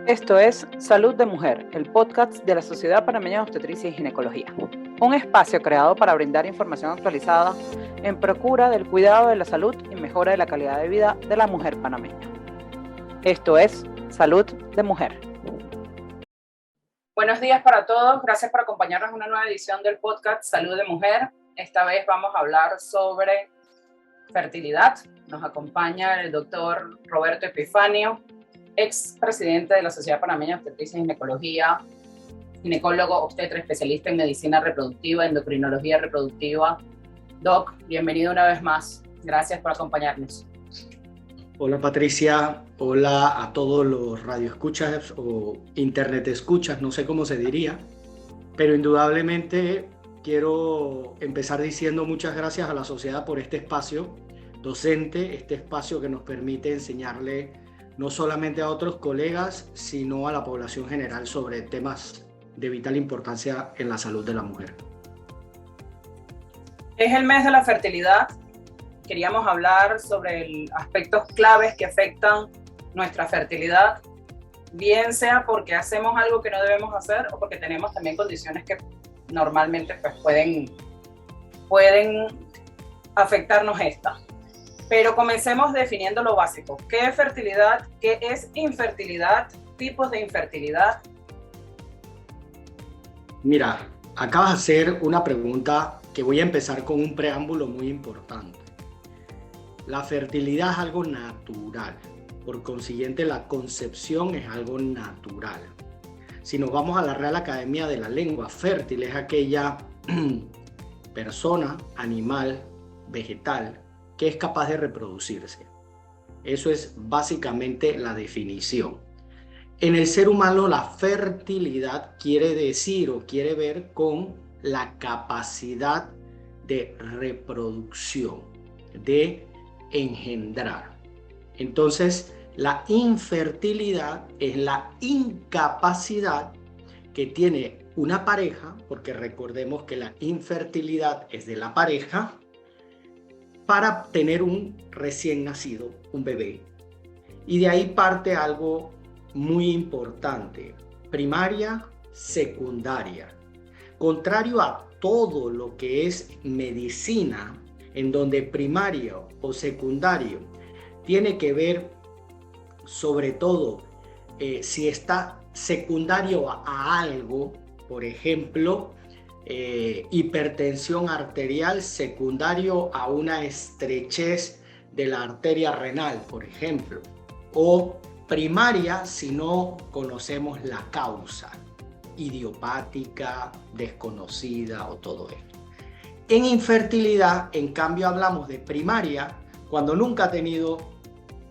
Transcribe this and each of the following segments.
Esto es Salud de Mujer, el podcast de la Sociedad Panameña de Obstetricia y Ginecología. Un espacio creado para brindar información actualizada en procura del cuidado de la salud y mejora de la calidad de vida de la mujer panameña. Esto es Salud de Mujer. Buenos días para todos. Gracias por acompañarnos en una nueva edición del podcast Salud de Mujer. Esta vez vamos a hablar sobre fertilidad. Nos acompaña el doctor Roberto Epifanio, ex presidente de la Sociedad Panameña de Obstetricia y Ginecología, ginecólogo obstetra especialista en medicina reproductiva, endocrinología reproductiva. Doc, bienvenido una vez más. Gracias por acompañarnos. Hola Patricia, hola a todos los radioescuchas o internet escuchas, no sé cómo se diría, pero indudablemente quiero empezar diciendo muchas gracias a la sociedad por este espacio docente, este espacio que nos permite enseñarle no solamente a otros colegas, sino a la población general sobre temas de vital importancia en la salud de la mujer. Es el mes de la fertilidad. Queríamos hablar sobre aspectos claves que afectan nuestra fertilidad, bien sea porque hacemos algo que no debemos hacer o porque tenemos también condiciones que normalmente pues, pueden afectarnos esta. Pero comencemos definiendo lo básico. ¿Qué es fertilidad? ¿Qué es infertilidad? ¿Tipos de infertilidad? Mira, acabas de hacer una pregunta que voy a empezar con un preámbulo muy importante. La fertilidad es algo natural, por consiguiente la concepción es algo natural. Si nos vamos a la Real Academia de la Lengua, fértil es aquella persona, animal, vegetal, que es capaz de reproducirse. Eso es básicamente la definición. En el ser humano la fertilidad quiere decir o quiere ver con la capacidad de reproducción, de engendrar. Entonces, la infertilidad es la incapacidad que tiene una pareja, porque recordemos que la infertilidad es de la pareja, para tener un recién nacido, un bebé. Y de ahí parte algo muy importante, primaria, secundaria. Contrario a todo lo que es medicina, en donde primario o secundario tiene que ver sobre todo si está secundario a algo, por ejemplo, hipertensión arterial secundario a una estrechez de la arteria renal, por ejemplo, o primaria si no conocemos la causa, idiopática, desconocida o todo esto. En infertilidad, en cambio, hablamos de primaria cuando nunca ha tenido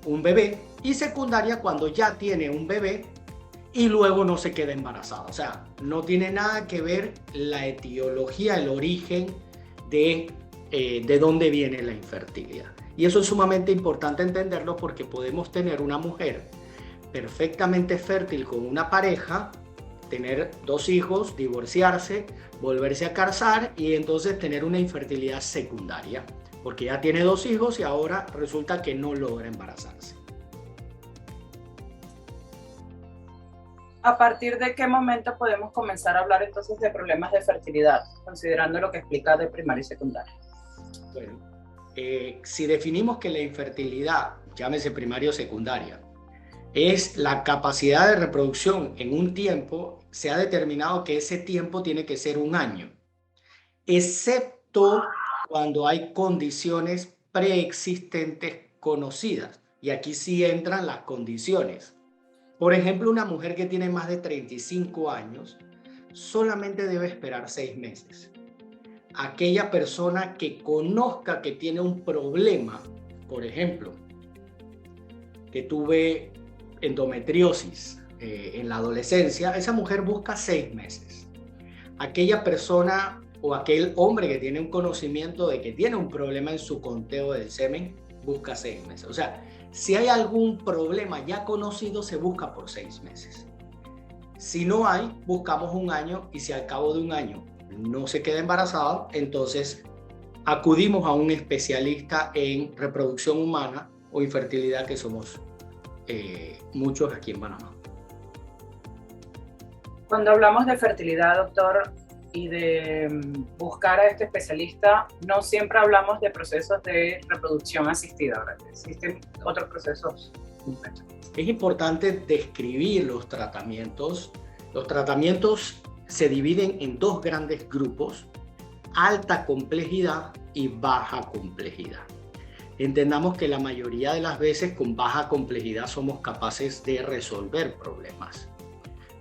un bebé y secundaria cuando ya tiene un bebé y luego no se queda embarazada. O sea, no tiene nada que ver la etiología, el origen de dónde viene la infertilidad. Y eso es sumamente importante entenderlo porque podemos tener una mujer perfectamente fértil con una pareja, tener 2 hijos, divorciarse, volverse a casar y entonces tener una infertilidad secundaria, porque ya tiene 2 hijos y ahora resulta que no logra embarazarse. ¿A partir de qué momento podemos comenzar a hablar entonces de problemas de fertilidad, considerando lo que explica de primaria y secundaria? Bueno, si definimos que la infertilidad, llámese primaria o secundaria, es la capacidad de reproducción en un tiempo, se ha determinado que ese tiempo tiene que ser 1 año, excepto cuando hay condiciones preexistentes conocidas. Y aquí sí entran las condiciones. Por ejemplo, una mujer que tiene más de 35 años solamente debe esperar 6 meses. Aquella persona que conozca que tiene un problema, por ejemplo, que tuve endometriosis en la adolescencia, esa mujer busca 6 meses. Aquella persona o aquel hombre que tiene un conocimiento de que tiene un problema en su conteo del semen, busca 6 meses. O sea, si hay algún problema ya conocido, se busca por 6 meses. Si no hay, buscamos 1 año y si al cabo de 1 año no se queda embarazada, entonces acudimos a un especialista en reproducción humana o infertilidad, que somos muchos aquí en Panamá. Cuando hablamos de fertilidad, doctor, y de buscar a este especialista, no siempre hablamos de procesos de reproducción asistida, ¿verdad? Existen otros procesos. Es importante describir los tratamientos. Los tratamientos se dividen en dos grandes grupos: alta complejidad y baja complejidad. Entendamos que la mayoría de las veces con baja complejidad somos capaces de resolver problemas.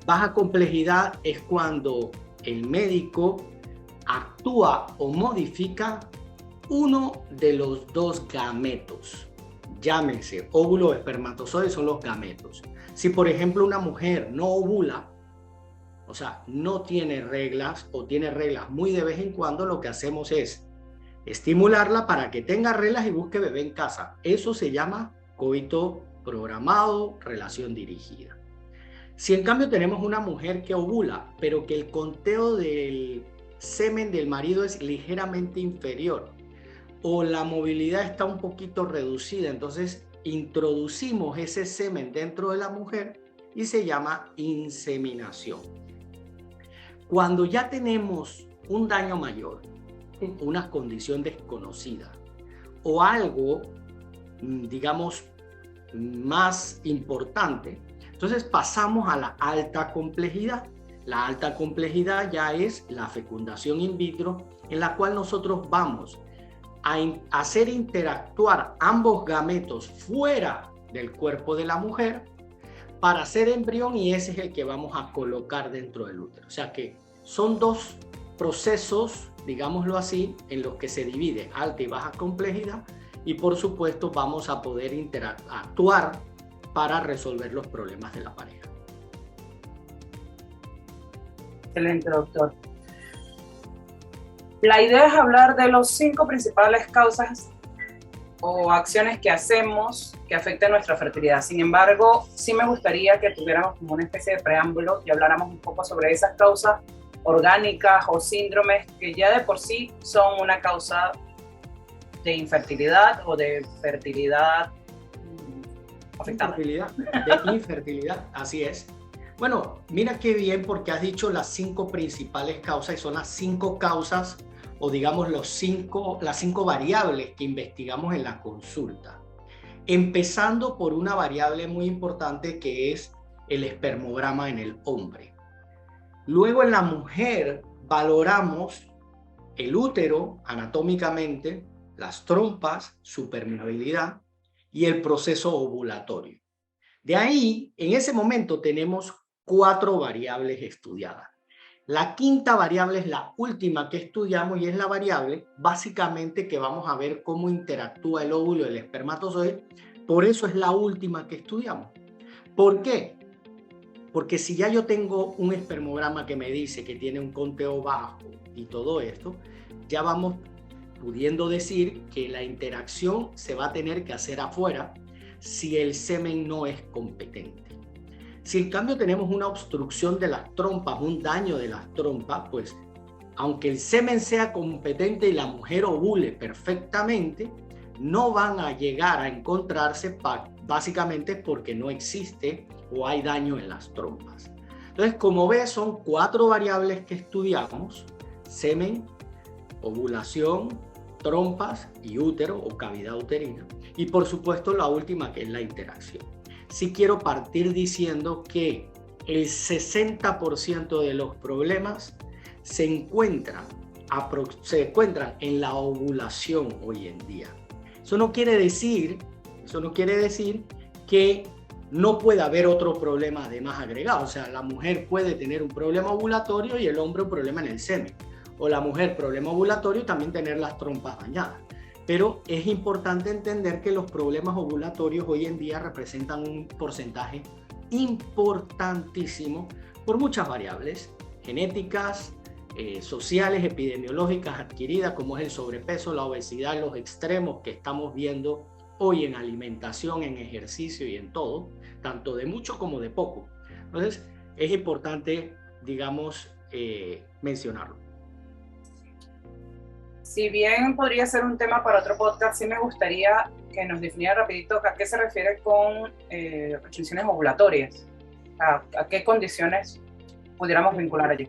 Baja complejidad es cuando el médico actúa o modifica uno de los dos gametos. Llámense óvulo o espermatozoide, son los gametos. Si por ejemplo una mujer no ovula, o sea, no tiene reglas o tiene reglas muy de vez en cuando, lo que hacemos es estimularla para que tenga reglas y busque bebé en casa. Eso se llama coito programado, relación dirigida. Si en cambio tenemos una mujer que ovula, pero que el conteo del semen del marido es ligeramente inferior o la movilidad está un poquito reducida, entonces introducimos ese semen dentro de la mujer y se llama inseminación. Cuando ya tenemos un daño mayor, una condición desconocida o algo, digamos, más importante, entonces pasamos a la alta complejidad. La alta complejidad ya es la fecundación in vitro, en la cual nosotros vamos a hacer interactuar ambos gametos fuera del cuerpo de la mujer para hacer embrión, y ese es el que vamos a colocar dentro del útero. O sea que son dos procesos, digámoslo así, en los que se divide alta y baja complejidad, y por supuesto vamos a poder actuar para resolver los problemas de la pareja. Excelente, doctor. La idea es hablar de los 5 principales causas o acciones que hacemos que afecten nuestra fertilidad. Sin embargo, sí me gustaría que tuviéramos como una especie de preámbulo y habláramos un poco sobre esas causas orgánicas o síndromes que ya de por sí son una causa de infertilidad o de fertilidad afectada. De infertilidad, así es. Bueno, mira qué bien, porque has dicho las 5 principales causas, y son las 5 causas o digamos las 5 variables que investigamos en la consulta. Empezando por una variable muy importante que es el espermograma en el hombre. Luego en la mujer valoramos el útero anatómicamente, las trompas, su permeabilidad y el proceso ovulatorio. De ahí, en ese momento tenemos 4 variables estudiadas. La 5ª variable es la última que estudiamos y es la variable básicamente que vamos a ver cómo interactúa el óvulo y el espermatozoide. Por eso es la última que estudiamos. ¿Por qué? Porque si ya yo tengo un espermograma que me dice que tiene un conteo bajo y todo esto, ya vamos pudiendo decir que la interacción se va a tener que hacer afuera si el semen no es competente. Si en cambio tenemos una obstrucción de las trompas, un daño de las trompas, pues aunque el semen sea competente y la mujer ovule perfectamente, no van a llegar a encontrarse básicamente porque no existe o hay daño en las trompas. Entonces, como ves, son 4 variables que estudiamos: semen, ovulación, trompas y útero o cavidad uterina. Y por supuesto la última, que es la interacción. Sí quiero partir diciendo que el 60% de los problemas se encuentran en la ovulación hoy en día. Eso no quiere decir que no pueda haber otro problema además agregado. O sea, la mujer puede tener un problema ovulatorio y el hombre un problema en el semen. O la mujer problema ovulatorio y también tener las trompas dañadas. Pero es importante entender que los problemas ovulatorios hoy en día representan un porcentaje importantísimo por muchas variables genéticas, sociales, epidemiológicas adquiridas, como es el sobrepeso, la obesidad, los extremos que estamos viendo hoy en alimentación, en ejercicio y en todo, tanto de mucho como de poco. Entonces, es importante, digamos, mencionarlo. Si bien podría ser un tema para otro podcast, sí me gustaría que nos definiera rapidito a qué se refiere con restricciones ovulatorias, a qué condiciones pudiéramos vincular allí.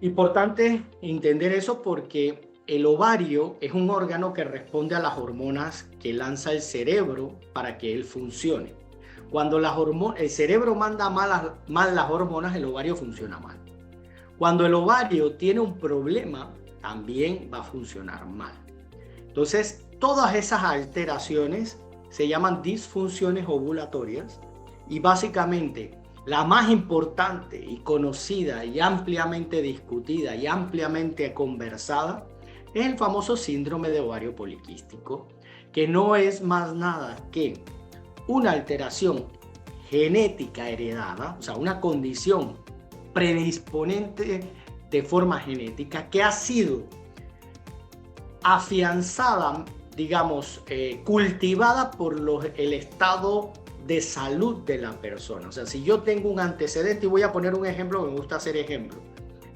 Importante entender eso porque el ovario es un órgano que responde a las hormonas que lanza el cerebro para que él funcione. Cuando el cerebro manda mal las hormonas, el ovario funciona mal. Cuando el ovario tiene un problema, también va a funcionar mal. Entonces, todas esas alteraciones se llaman disfunciones ovulatorias y básicamente la más importante y conocida y ampliamente discutida y ampliamente conversada es el famoso síndrome de ovario poliquístico, que no es más nada que una alteración genética heredada, o sea, una condición predisponente de forma genética que ha sido afianzada, digamos, cultivada por el estado de salud de la persona. O sea, si yo tengo un antecedente, y voy a poner un ejemplo, me gusta hacer ejemplo.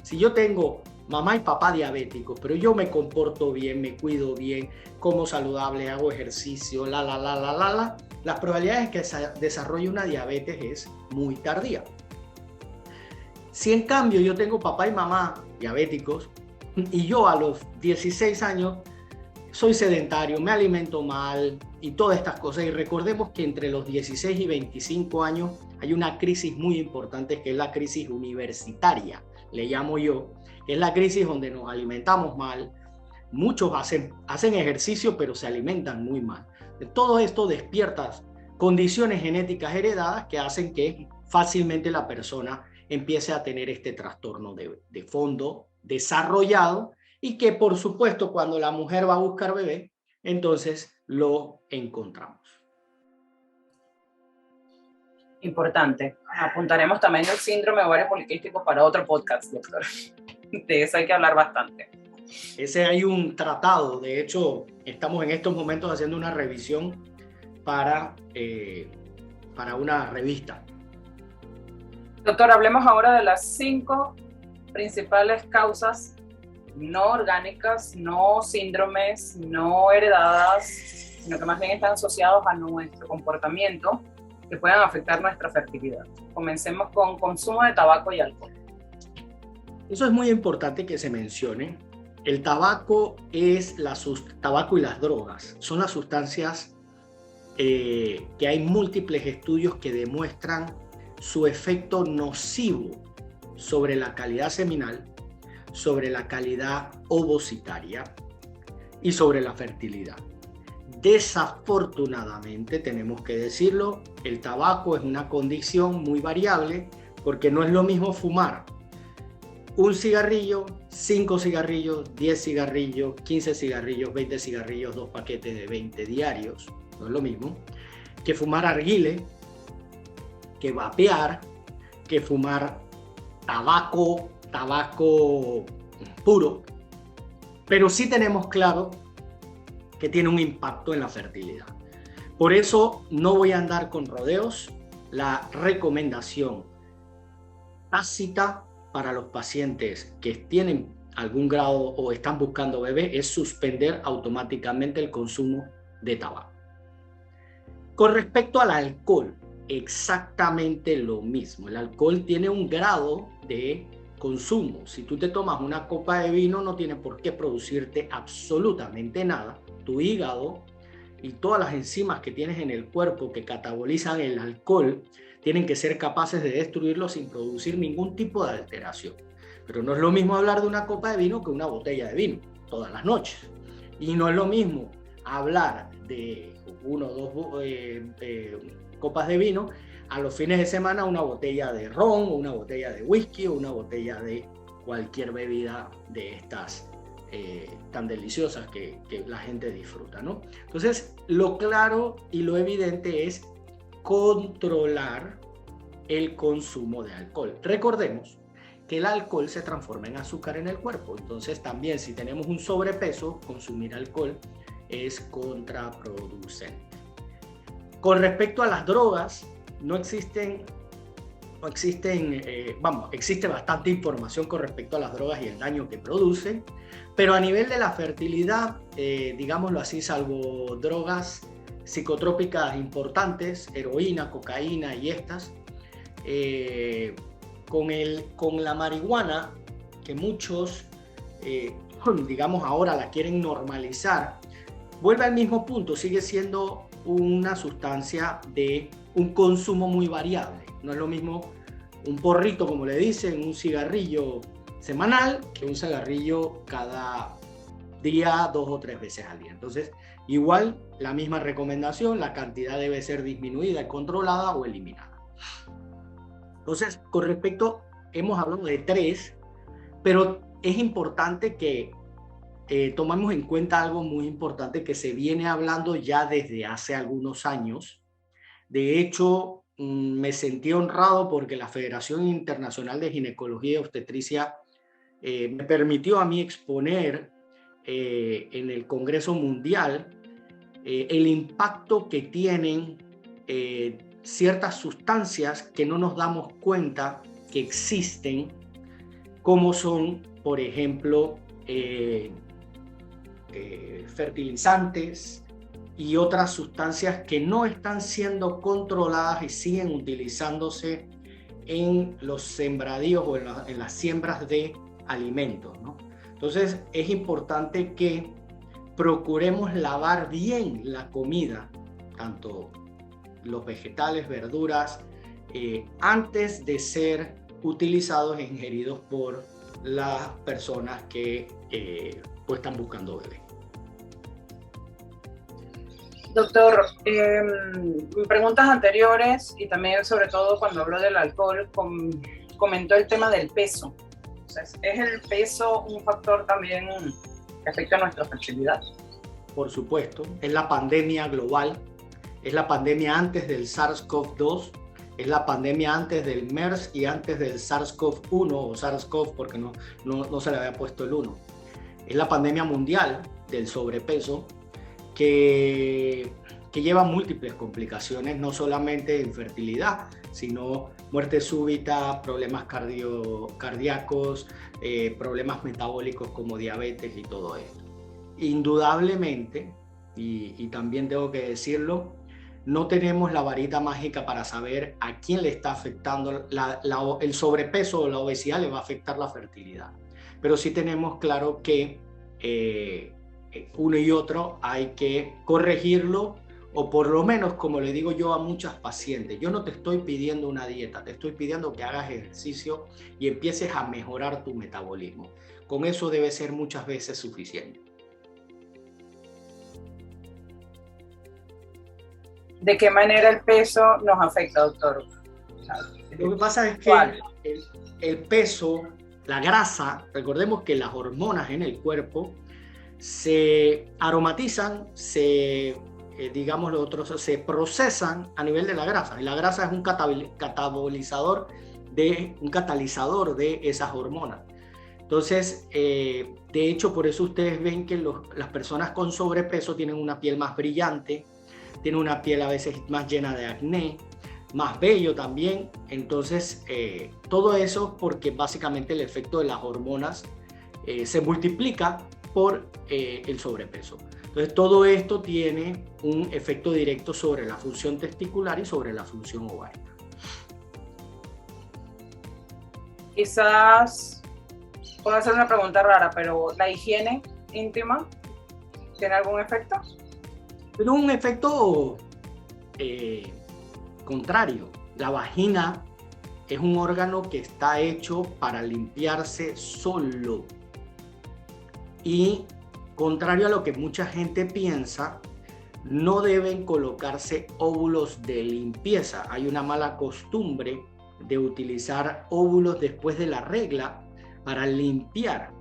Si yo tengo mamá y papá diabéticos, pero yo me comporto bien, me cuido bien, como saludable, hago ejercicio, las probabilidades de que desarrolle una diabetes es muy tardía. Si en cambio yo tengo papá y mamá diabéticos y yo a los 16 años soy sedentario, me alimento mal y todas estas cosas, y recordemos que entre los 16 y 25 años hay una crisis muy importante que es la crisis universitaria, le llamo yo, que es la crisis donde nos alimentamos mal, muchos hacen ejercicio pero se alimentan muy mal. Todo esto despierta condiciones genéticas heredadas que hacen que fácilmente la persona empiece a tener este trastorno de fondo desarrollado y que, por supuesto, cuando la mujer va a buscar bebé, entonces lo encontramos. Importante. Apuntaremos también el síndrome de ovario poliquístico para otro podcast, doctor. De eso hay que hablar bastante. Ese hay un tratado. De hecho, estamos en estos momentos haciendo una revisión para una revista. Doctor, hablemos ahora de las 5 principales causas no orgánicas, no síndromes, no heredadas, sino que más bien están asociados a nuestro comportamiento que puedan afectar nuestra fertilidad. Comencemos con consumo de tabaco y alcohol. Eso es muy importante que se mencione. El tabaco tabaco y las drogas son las sustancias que hay múltiples estudios que demuestran su efecto nocivo sobre la calidad seminal, sobre la calidad ovocitaria y sobre la fertilidad. Desafortunadamente, tenemos que decirlo, el tabaco es una condición muy variable porque no es lo mismo fumar un cigarrillo, 5 cigarrillos, 10 cigarrillos, 15 cigarrillos, 20 cigarrillos, 2 paquetes de 20 diarios, no es lo mismo que fumar arguile, que vapear, que fumar tabaco puro, pero sí tenemos claro que tiene un impacto en la fertilidad. Por eso no voy a andar con rodeos. La recomendación tácita para los pacientes que tienen algún grado o están buscando bebé es suspender automáticamente el consumo de tabaco. Con respecto al alcohol, exactamente lo mismo. El alcohol tiene un grado de consumo. Si tú te tomas una copa de vino, no tiene por qué producirte absolutamente nada. Tu hígado y todas las enzimas que tienes en el cuerpo que catabolizan el alcohol tienen que ser capaces de destruirlo sin producir ningún tipo de alteración. Pero no es lo mismo hablar de una copa de vino que una botella de vino todas las noches. Y no es lo mismo hablar de 1 o 2 copas de vino a los fines de semana, una botella de ron o una botella de whisky o una botella de cualquier bebida de estas tan deliciosas que la gente disfruta, ¿no? Entonces, lo claro y lo evidente es controlar el consumo de alcohol. Recordemos que el alcohol se transforma en azúcar en el cuerpo, entonces también si tenemos un sobrepeso, consumir alcohol es contraproducente. Con respecto a las drogas, existe bastante información con respecto a las drogas y el daño que producen, pero a nivel de la fertilidad, digámoslo así, salvo drogas psicotrópicas importantes, heroína, cocaína y estas, con la marihuana, que muchos, digamos, ahora la quieren normalizar, vuelve al mismo punto, sigue siendo una sustancia de un consumo muy variable. No es lo mismo un porrito, como le dicen, un cigarrillo semanal, que un cigarrillo cada día, 2 o 3 veces al día. Entonces, igual la misma recomendación, la cantidad debe ser disminuida, controlada o eliminada. Entonces, con respecto, hemos hablado de 3, pero es importante que tomemos en cuenta algo muy importante que se viene hablando ya desde hace algunos años. De hecho, me sentí honrado porque la Federación Internacional de Ginecología y Obstetricia me permitió a mí exponer en el Congreso Mundial el impacto que tienen ciertas sustancias que no nos damos cuenta que existen, como son, por ejemplo, fertilizantes y otras sustancias que no están siendo controladas y siguen utilizándose en los sembradíos o en las siembras de alimentos, ¿no? Entonces es importante que procuremos lavar bien la comida, tanto los vegetales, verduras, antes de ser utilizados e ingeridos por las personas que pues están buscando bebé. Doctor, en preguntas anteriores y también sobre todo cuando habló del alcohol, comentó el tema del peso. Entonces, ¿es el peso un factor también que afecta a nuestra fertilidad? Por supuesto, es la pandemia global, es la pandemia antes del SARS-CoV-2, es la pandemia antes del MERS y antes del SARS-CoV-1 o SARS-CoV porque no se le había puesto el 1. Es la pandemia mundial del sobrepeso que lleva múltiples complicaciones, no solamente infertilidad, sino muerte súbita, problemas cardíacos, problemas metabólicos como diabetes y todo esto. Indudablemente, y también tengo que decirlo, no tenemos la varita mágica para saber a quién le está afectando el sobrepeso o la obesidad le va a afectar la fertilidad. Pero sí tenemos claro que uno y otro hay que corregirlo, o por lo menos, como le digo yo a muchas pacientes, yo no te estoy pidiendo una dieta, te estoy pidiendo que hagas ejercicio y empieces a mejorar tu metabolismo. Con eso debe ser muchas veces suficiente. ¿De qué manera el peso nos afecta, doctor? Lo que pasa es que el peso, la grasa, recordemos que las hormonas en el cuerpo se aromatizan, se procesan a nivel de la grasa. Y la grasa es un catalizador de esas hormonas. Entonces, de hecho, por eso ustedes ven que las personas con sobrepeso tienen una piel más brillante, tienen una piel a veces más llena de acné, más vello también. Entonces, todo eso porque básicamente el efecto de las hormonas se multiplica por el sobrepeso. Entonces, todo esto tiene un efecto directo sobre la función testicular y sobre la función ovárica. Quizás puedo hacer una pregunta rara, pero ¿la higiene íntima tiene algún efecto? Tiene un efecto contrario. La vagina es un órgano que está hecho para limpiarse solo. Y contrario a lo que mucha gente piensa, no deben colocarse óvulos de limpieza. Hay una mala costumbre de utilizar óvulos después de la regla para limpiar.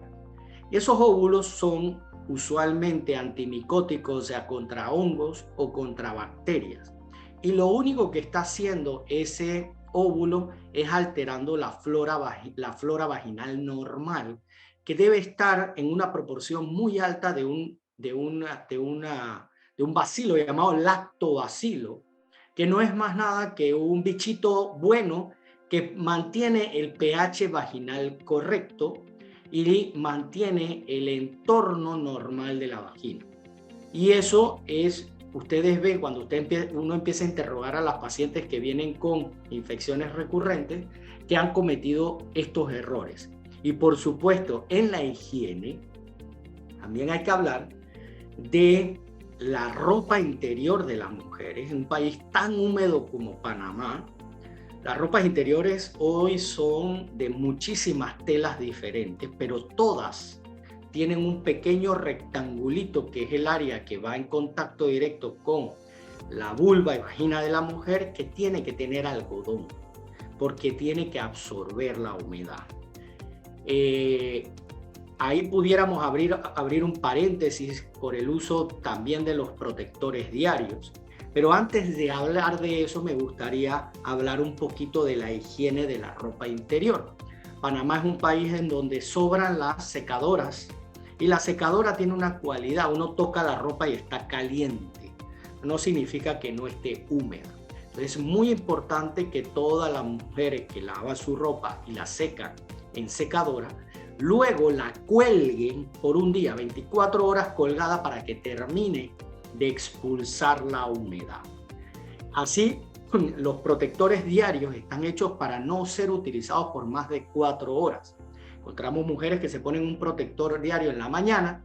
Esos óvulos son usualmente antimicóticos, o sea, contra hongos o contra bacterias. Y lo único que está haciendo ese óvulo es alterando la flora vaginal normal, que debe estar en una proporción muy alta de un bacilo llamado lactobacilo, que no es más nada que un bichito bueno que mantiene el pH vaginal correcto y mantiene el entorno normal de la vagina. Y eso es ustedes ven cuando uno empieza a interrogar a las pacientes que vienen con infecciones recurrentes que han cometido estos errores. Y por supuesto, en la higiene, también hay que hablar de la ropa interior de las mujeres. En un país tan húmedo como Panamá, las ropas interiores hoy son de muchísimas telas diferentes, pero todas tienen un pequeño rectangulito que es el área que va en contacto directo con la vulva y vagina de la mujer, que tiene que tener algodón porque tiene que absorber la humedad. Ahí pudiéramos abrir un paréntesis por el uso también de los protectores diarios. Pero antes de hablar de eso, me gustaría hablar un poquito de la higiene de la ropa interior. Panamá es un país en donde sobran las secadoras y la secadora tiene una cualidad: uno toca la ropa y está caliente. No significa que no esté húmeda. Entonces es muy importante que todas las mujeres que lavan su ropa y la secan en secadora, luego la cuelguen por un día, 24 horas colgada, para que termine de expulsar la humedad. Así, los protectores diarios están hechos para no ser utilizados por más de 4 horas. Encontramos mujeres que se ponen un protector diario en la mañana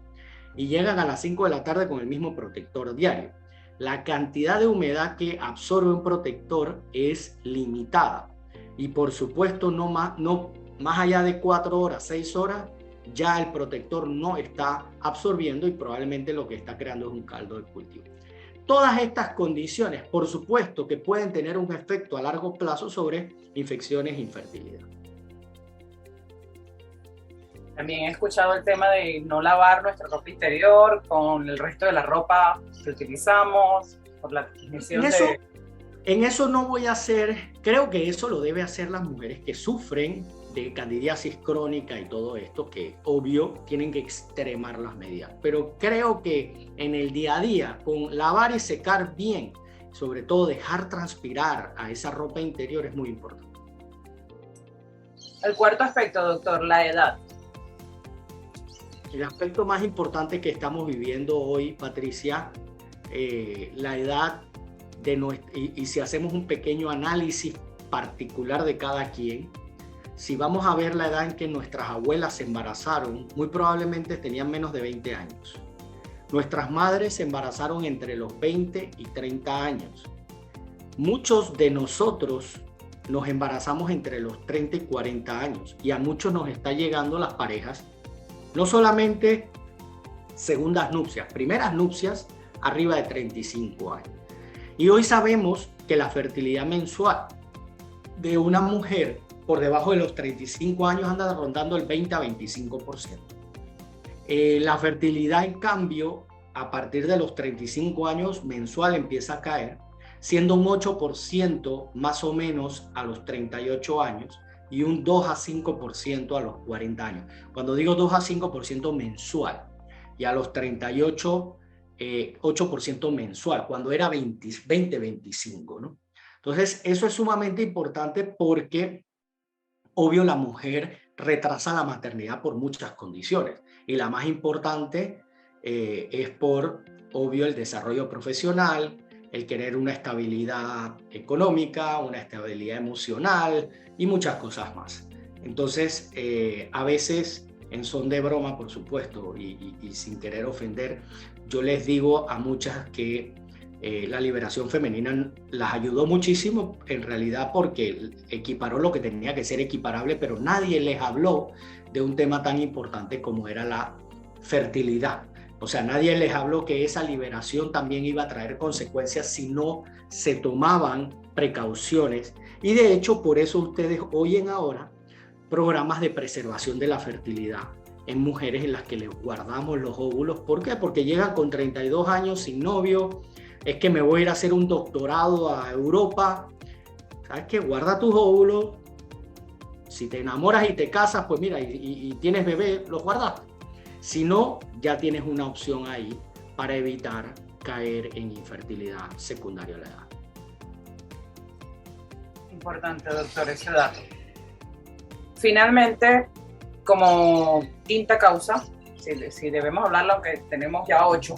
y llegan a las 5 de la tarde con el mismo protector diario. La cantidad de humedad que absorbe un protector es limitada y por supuesto no más allá de 4 horas, 6 horas, ya el protector no está absorbiendo y probablemente lo que está creando es un caldo de cultivo. Todas estas condiciones, por supuesto, que pueden tener un efecto a largo plazo sobre infecciones e infertilidad. También he escuchado el tema de no lavar nuestra ropa interior con el resto de la ropa que utilizamos por la transmisión En eso no voy a hacer, creo que eso lo debe hacer las mujeres que sufren de candidiasis crónica y todo esto, que obvio tienen que extremar las medidas. Pero creo que en el día a día, con lavar y secar bien, sobre todo dejar transpirar a esa ropa interior, es muy importante. El cuarto aspecto, doctor, la edad. El aspecto más importante que estamos viviendo hoy, Patricia, la edad y si hacemos un pequeño análisis particular de cada quien, si vamos a ver la edad en que nuestras abuelas se embarazaron, muy probablemente tenían menos de 20 años. Nuestras madres se embarazaron entre los 20 y 30 años. Muchos de nosotros nos embarazamos entre los 30 y 40 años y a muchos nos está llegando las parejas, no solamente segundas nupcias, primeras nupcias arriba de 35 años. Y hoy sabemos que la fertilidad mensual de una mujer por debajo de los 35 años anda rondando el 20 a 25%. La fertilidad, en cambio, a partir de los 35 años mensual empieza a caer, siendo un 8% más o menos a los 38 años y un 2 a 5% a los 40 años. Cuando digo 2 a 5% mensual, y a los 38, 8% mensual, cuando era 20-25, ¿no? Entonces, eso es sumamente importante porque obvio, la mujer retrasa la maternidad por muchas condiciones y la más importante es por, obvio, el desarrollo profesional, el querer una estabilidad económica, una estabilidad emocional y muchas cosas más. Entonces, a veces, en son de broma, por supuesto, y sin querer ofender, yo les digo a muchas que la liberación femenina las ayudó muchísimo, en realidad, porque equiparó lo que tenía que ser equiparable, pero nadie les habló de un tema tan importante como era la fertilidad. O sea, nadie les habló que esa liberación también iba a traer consecuencias si no se tomaban precauciones. Y de hecho, por eso ustedes oyen ahora programas de preservación de la fertilidad en mujeres en las que les guardamos los óvulos. ¿Por qué? Porque llegan con 32 años sin novio. Es que me voy a ir a hacer un doctorado a Europa. ¿Sabes qué? Guarda tus óvulos. Si te enamoras y te casas, pues mira, y tienes bebé, los guardas. Si no, ya tienes una opción ahí para evitar caer en infertilidad secundaria a la edad. Importante, doctor, ese dato. Finalmente, como quinta causa, si debemos hablarlo, aunque tenemos ya 8,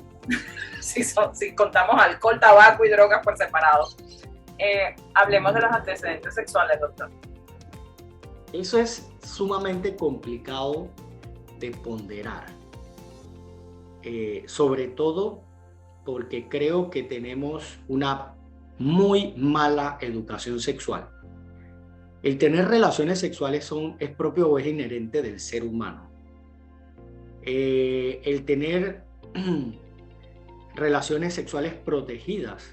si contamos alcohol, tabaco y drogas por separado. Hablemos de los antecedentes sexuales, doctor. Eso es sumamente complicado de ponderar, sobre todo porque creo que tenemos una muy mala educación sexual. El tener relaciones sexuales es propio o es inherente del ser humano. El tener relaciones sexuales protegidas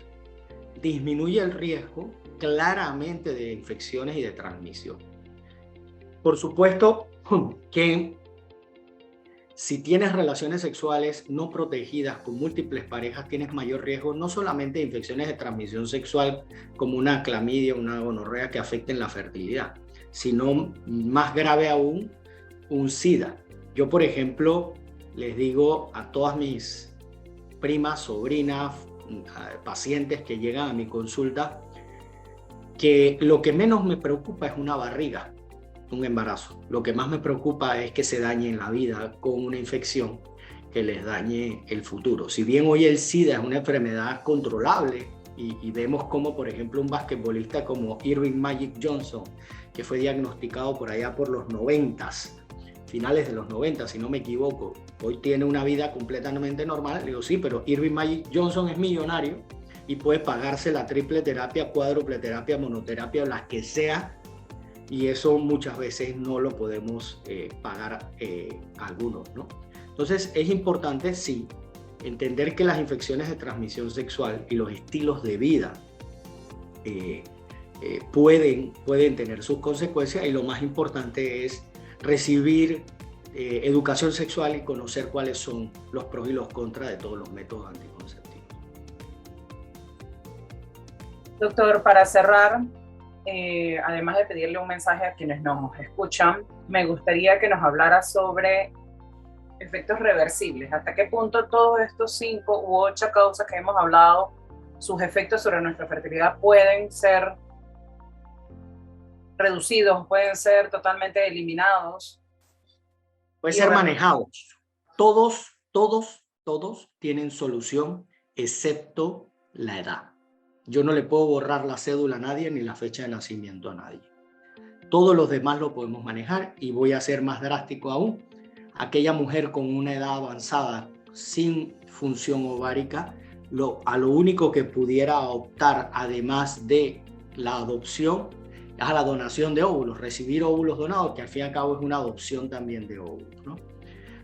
disminuye el riesgo claramente de infecciones y de transmisión. Por supuesto que si tienes relaciones sexuales no protegidas con múltiples parejas, tienes mayor riesgo no solamente de infecciones de transmisión sexual como una clamidia, una gonorrea que afecten la fertilidad, sino más grave aún, un SIDA. Yo, por ejemplo, les digo a todas mis primas, sobrinas, pacientes que llegan a mi consulta, que lo que menos me preocupa es una barriga, un embarazo. Lo que más me preocupa es que se dañe la vida con una infección que les dañe el futuro. Si bien hoy el SIDA es una enfermedad controlable y vemos como, por ejemplo, un basquetbolista como Earvin Magic Johnson, que fue diagnosticado por allá por los 90s, finales de los 90, si no me equivoco, hoy tiene una vida completamente normal. Le digo, sí, pero Earvin Magic Johnson es millonario y puede pagarse la triple terapia, cuádruple terapia, monoterapia, las que sea, y eso muchas veces no lo podemos pagar algunos, ¿no? Entonces es importante, sí, entender que las infecciones de transmisión sexual y los estilos de vida pueden tener sus consecuencias, y lo más importante es recibir educación sexual y conocer cuáles son los pros y los contras de todos los métodos anticonceptivos. Doctor, para cerrar, además de pedirle un mensaje a quienes nos escuchan, me gustaría que nos hablara sobre efectos reversibles. ¿Hasta qué punto todos estos 5 u 8 causas que hemos hablado, sus efectos sobre nuestra fertilidad pueden ser reducidos, pueden ser totalmente eliminados? Pueden ser manejados. Todos tienen solución, excepto la edad. Yo no le puedo borrar la cédula a nadie ni la fecha de nacimiento a nadie. Todos los demás lo podemos manejar, y voy a ser más drástico aún. Aquella mujer con una edad avanzada sin función ovárica, a lo único que pudiera optar, además de la adopción, es a la donación de óvulos, recibir óvulos donados, que al fin y al cabo es una adopción también de óvulos, ¿no?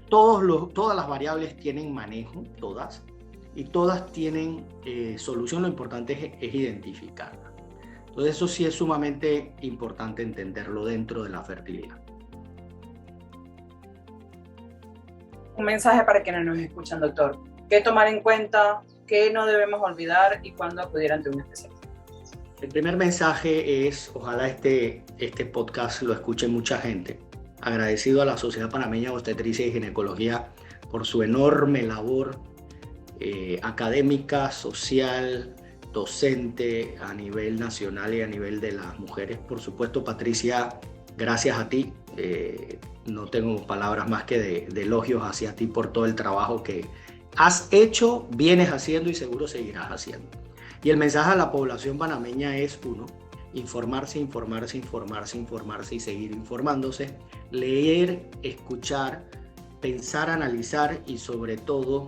Todas las variables tienen manejo, todas, y todas tienen solución. Lo importante es identificarlas. Entonces eso sí es sumamente importante entenderlo dentro de la fertilidad. Un mensaje para quienes nos escuchan, doctor. ¿Qué tomar en cuenta? ¿Qué no debemos olvidar? ¿Y cuándo acudir ante un especialista? El primer mensaje es, ojalá este podcast lo escuche mucha gente. Agradecido a la Sociedad Panameña de Obstetricia y Ginecología por su enorme labor académica, social, docente a nivel nacional y a nivel de las mujeres. Por supuesto, Patricia, gracias a ti. No tengo palabras más que de elogios hacia ti por todo el trabajo que has hecho, vienes haciendo y seguro seguirás haciendo. Y el mensaje a la población panameña es, uno, informarse y seguir informándose, leer, escuchar, pensar, analizar y sobre todo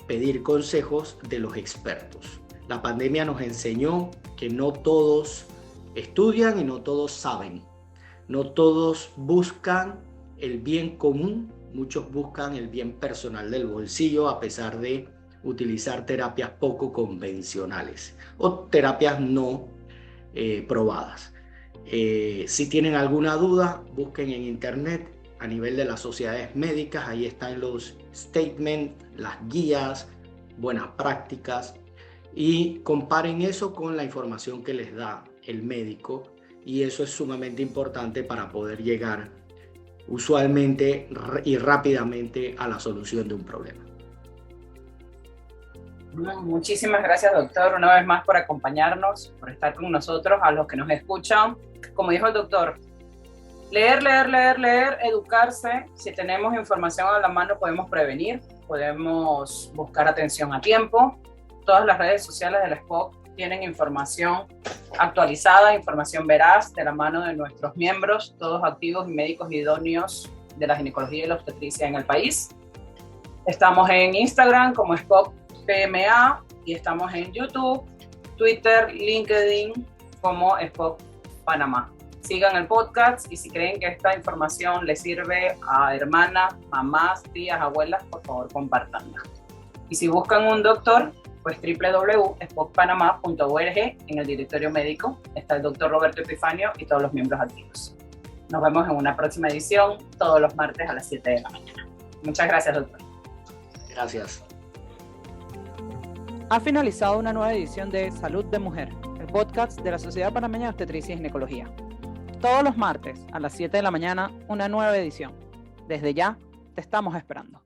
pedir consejos de los expertos. La pandemia nos enseñó que no todos estudian y no todos saben, no todos buscan el bien común, muchos buscan el bien personal del bolsillo a pesar de utilizar terapias poco convencionales o terapias no probadas. Si tienen alguna duda, busquen en internet a nivel de las sociedades médicas, ahí están los statements, las guías, buenas prácticas, y comparen eso con la información que les da el médico, y eso es sumamente importante para poder llegar usualmente y rápidamente a la solución de un problema. Muchísimas gracias, doctor, una vez más por acompañarnos, por estar con nosotros. A los que nos escuchan, como dijo el doctor, leer, educarse. Si tenemos información a la mano podemos prevenir. podemos buscar atención a tiempo. Todas las redes sociales del SPOC tienen información actualizada, información veraz de la mano de nuestros miembros, todos activos y médicos idóneos de la ginecología y la obstetricia en el país. Estamos en Instagram como SPOC PMA y estamos en YouTube, Twitter, LinkedIn como SPOC Panamá. Sigan el podcast y si creen que esta información les sirve a hermanas, mamás, tías, abuelas, por favor compártanla. Y si buscan un doctor, pues www.spocpanama.org, en el directorio médico está el doctor Roberto Epifanio y todos los miembros activos. Nos vemos en una próxima edición todos los martes a las 7 de la mañana. Muchas gracias, doctor. Gracias. Ha finalizado una nueva edición de Salud de Mujer, el podcast de la Sociedad Panameña de Obstetricia y Ginecología. Todos los martes a las 7 de la mañana, una nueva edición. Desde ya, te estamos esperando.